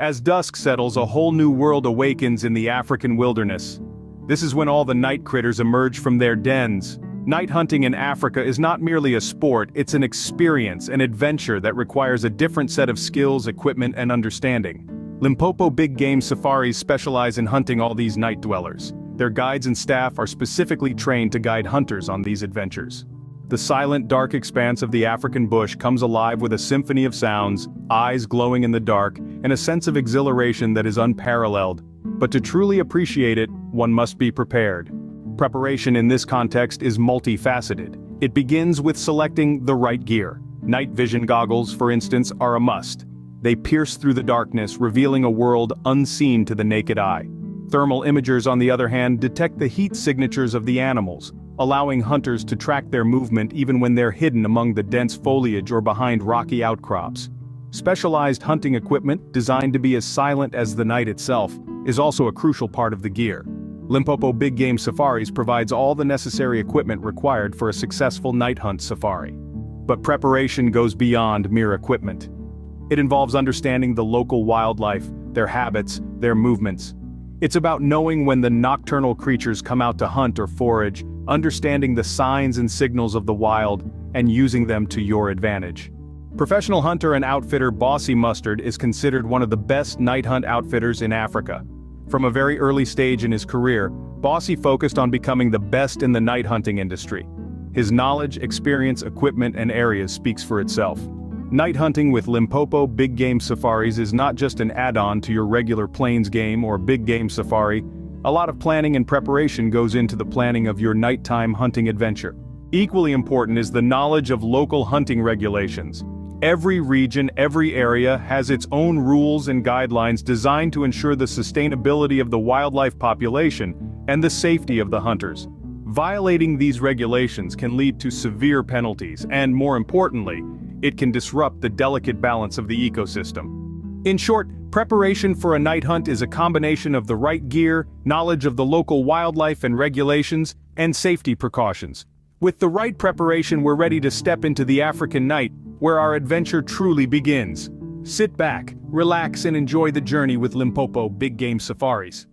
As dusk settles, a whole new world awakens in the African wilderness. This is when all the night critters emerge from their dens. Night hunting in Africa is not merely a sport, it's an experience, an adventure that requires a different set of skills, equipment, and understanding. Limpopo big game safaris specialize in hunting all these night dwellers. Their guides and staff are specifically trained to guide hunters on these adventures. The silent, dark expanse of the African bush comes alive with a symphony of sounds, eyes glowing in the dark, and a sense of exhilaration that is unparalleled. But to truly appreciate it, one must be prepared. Preparation in this context is multifaceted. It begins with selecting the right gear. Night vision goggles, for instance, are a must. They pierce through the darkness, revealing a world unseen to the naked eye. Thermal imagers, on the other hand, detect the heat signatures of the animals, allowing hunters to track their movement even when they're hidden among the dense foliage or behind rocky outcrops. Specialized hunting equipment, designed to be as silent as the night itself, is also a crucial part of the gear. Limpopo Big Game Safaris provides all the necessary equipment required for a successful night hunt safari. But preparation goes beyond mere equipment. It involves understanding the local wildlife, their habits, their movements. It's about knowing when the nocturnal creatures come out to hunt or forage, understanding the signs and signals of the wild, and using them to your advantage. Professional hunter and outfitter Bossie Mostert is considered one of the best night hunt outfitters in Africa. From a very early stage in his career, Bossie focused on becoming the best in the night hunting industry. His knowledge, experience, equipment, and areas speaks for itself. Night hunting with Limpopo Big Game Safaris is not just an add-on to your regular plains game or big game safari. A lot of planning and preparation goes into the planning of your nighttime hunting adventure. Equally important is the knowledge of local hunting regulations. Every region, every area has its own rules and guidelines designed to ensure the sustainability of the wildlife population and the safety of the hunters. Violating these regulations can lead to severe penalties, and more importantly, it can disrupt the delicate balance of the ecosystem. In short, preparation for a night hunt is a combination of the right gear, knowledge of the local wildlife and regulations, and safety precautions. With the right preparation, we're ready to step into the African night, where our adventure truly begins. Sit back, relax, and enjoy the journey with Limpopo Big Game Safaris.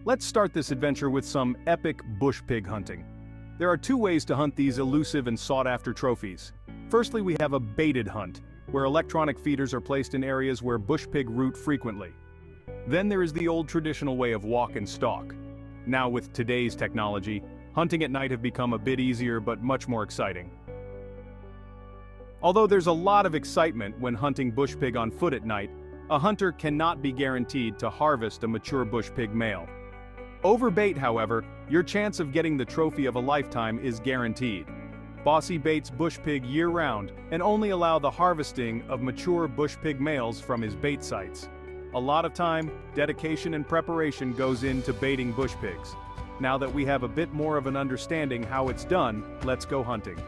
Let's start this adventure with some epic bushpig hunting. There are two ways to hunt these elusive and sought-after trophies. Firstly, we have a baited hunt, where electronic feeders are placed in areas where bushpig root frequently. Then there is the old traditional way of walk and stalk. Now with today's technology, Hunting at night have become a bit easier but much more exciting. Although there's a lot of excitement when hunting bush pig on foot at night, a hunter cannot be guaranteed to harvest a mature bush pig male. Over bait, however, your chance of getting the trophy of a lifetime is guaranteed. Bossie baits bush pig year-round and only allow the harvesting of mature bush pig males from his bait sites. A lot of time, dedication and preparation goes into baiting bush pigs. Now that we have a bit more of an understanding how it's done, let's go hunting.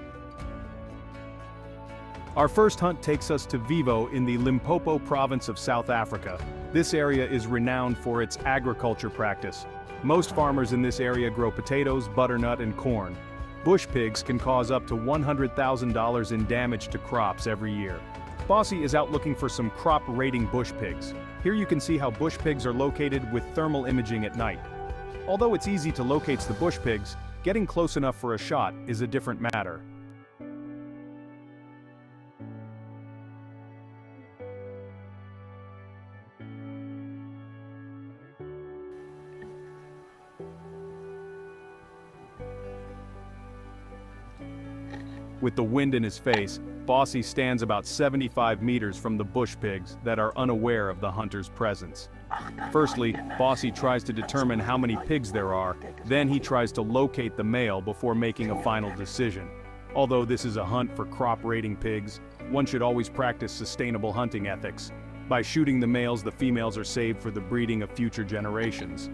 Our first hunt takes us to Vivo in the Limpopo province of South Africa. This area is renowned for its agriculture practice. Most farmers in this area grow potatoes, butternut, and corn. Bush pigs can cause up to $100,000 in damage to crops every year. Bossie is out looking for some crop-raiding bush pigs. Here you can see how bush pigs are located with thermal imaging at night. Although it's easy to locate the bush pigs, getting close enough for a shot is a different matter. With the wind in his face, Bossie stands about 75 meters from the bush pigs that are unaware of the hunter's presence. Firstly, Bossie tries to determine how many pigs there are, then he tries to locate the male before making a final decision. Although this is a hunt for crop-raiding pigs, one should always practice sustainable hunting ethics. By shooting the males, the females are saved for the breeding of future generations.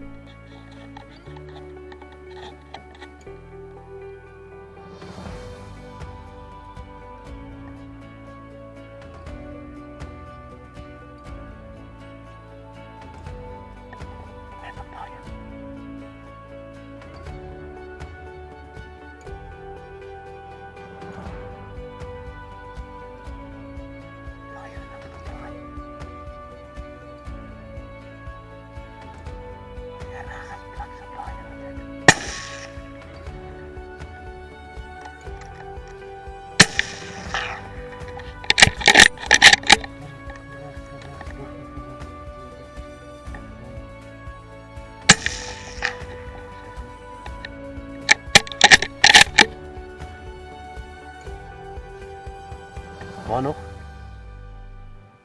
Ano?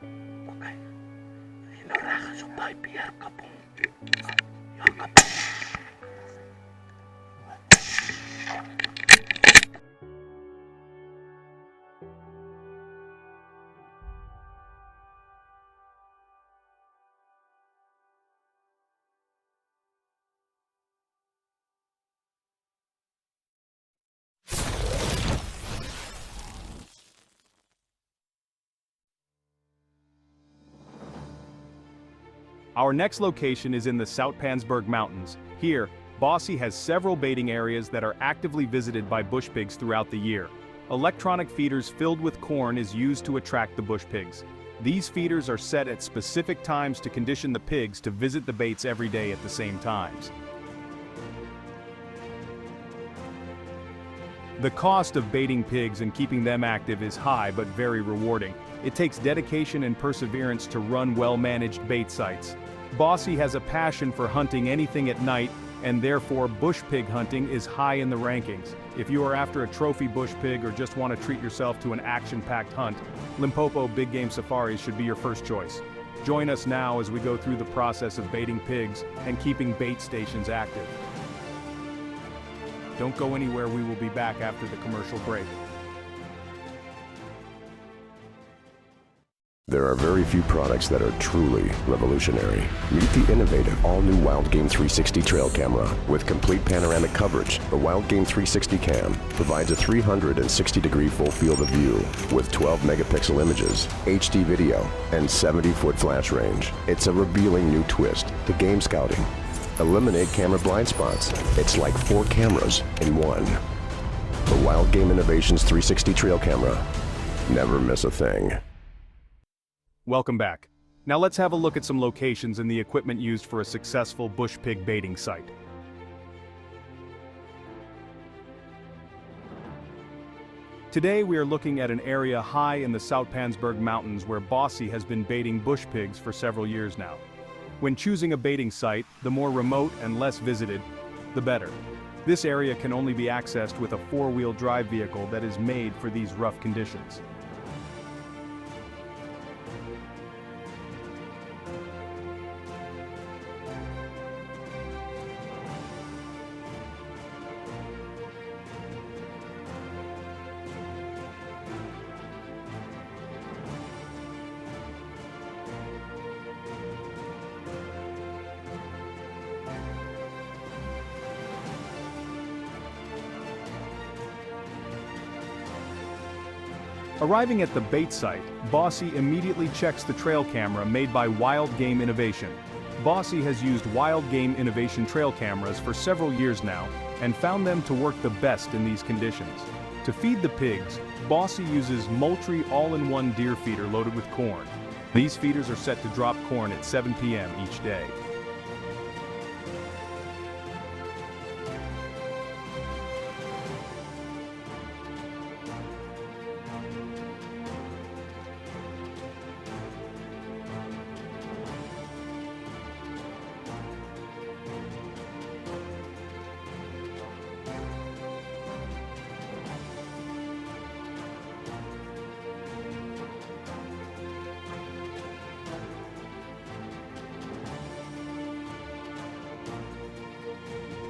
Okay. Hinarahan sa pipe ka po. Yakap. Our next location is in the Soutpansberg Mountains. Here, Bossie has several baiting areas that are actively visited by bush pigs throughout the year. Electronic feeders filled with corn is used to attract the bush pigs. These feeders are set at specific times to condition the pigs to visit the baits every day at the same times. The cost of baiting pigs and keeping them active is high but very rewarding. It takes dedication and perseverance to run well-managed bait sites. Bossie has a passion for hunting anything at night, and therefore bush pig hunting is high in the rankings. If you are after a trophy bush pig or just want to treat yourself to an action-packed hunt, Limpopo Big Game Safaris should be your first choice. Join us now as we go through the process of baiting pigs and keeping bait stations active. Don't go anywhere, we will be back after the commercial break. There are very few products that are truly revolutionary. Meet the innovative all-new Wild Game 360 trail camera. With complete panoramic coverage, the Wild Game 360 cam provides a 360-degree full field of view with 12 megapixel images, HD video, and 70-foot flash range. It's a revealing new twist to game scouting. Eliminate camera blind spots. It's like 4 cameras in one. The Wild Game Innovations 360 trail camera. Never miss a thing. Welcome back. Now let's have a look at some locations and the equipment used for a successful bush pig baiting site. Today we are looking at an area high in the Soutpansberg Mountains where Bossie has been baiting bush pigs for several years now. When choosing a baiting site, the more remote and less visited, the better. This area can only be accessed with a four-wheel drive vehicle that is made for these rough conditions. Arriving at the bait site, Bossie immediately checks the trail camera made by Wild Game Innovation. Bossie has used Wild Game Innovation trail cameras for several years now, and found them to work the best in these conditions. To feed the pigs, Bossie uses Moultrie all-in-one deer feeder loaded with corn. These feeders are set to drop corn at 7 p.m. each day.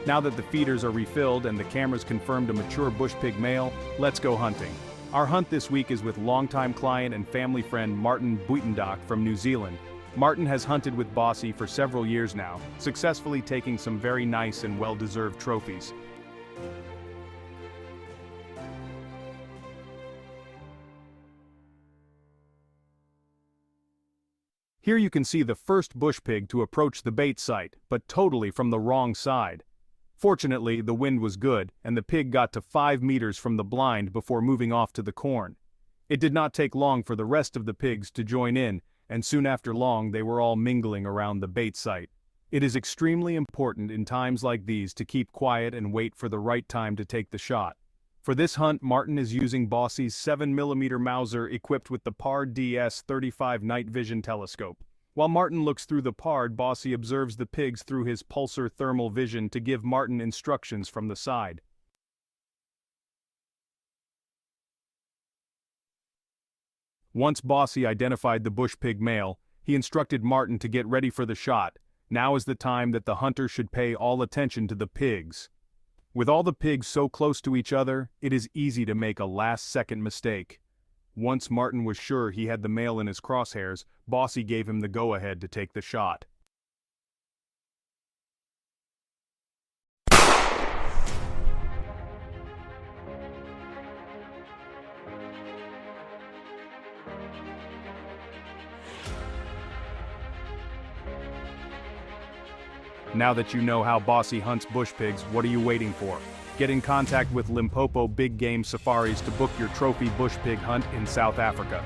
Now that the feeders are refilled and the cameras confirmed a mature bushpig male, let's go hunting. Our hunt this week is with longtime client and family friend Martin Buitendijk from New Zealand. Martin has hunted with Bossie for several years now, successfully taking some very nice and well-deserved trophies. Here you can see the first bushpig to approach the bait site, but totally from the wrong side. Fortunately, the wind was good, and the pig got to 5 meters from the blind before moving off to the corn. It did not take long for the rest of the pigs to join in, and soon after long they were all mingling around the bait site. It is extremely important in times like these to keep quiet and wait for the right time to take the shot. For this hunt, Martin is using Bossie's 7mm Mauser equipped with the PARD DS-35 night vision telescope. While Martin looks through the PARD, Bossie observes the pigs through his pulsar thermal vision to give Martin instructions from the side. Once Bossie identified the bushpig male, he instructed Martin to get ready for the shot. Now is the time that the hunter should pay all attention to the pigs. With all the pigs so close to each other, it is easy to make a last-second mistake. Once Martin was sure he had the male in his crosshairs, Bossie gave him the go-ahead to take the shot. Now that you know how Bossie hunts bush pigs, what are you waiting for? Get in contact with Limpopo Big Game Safaris to book your trophy bush pig hunt in South Africa.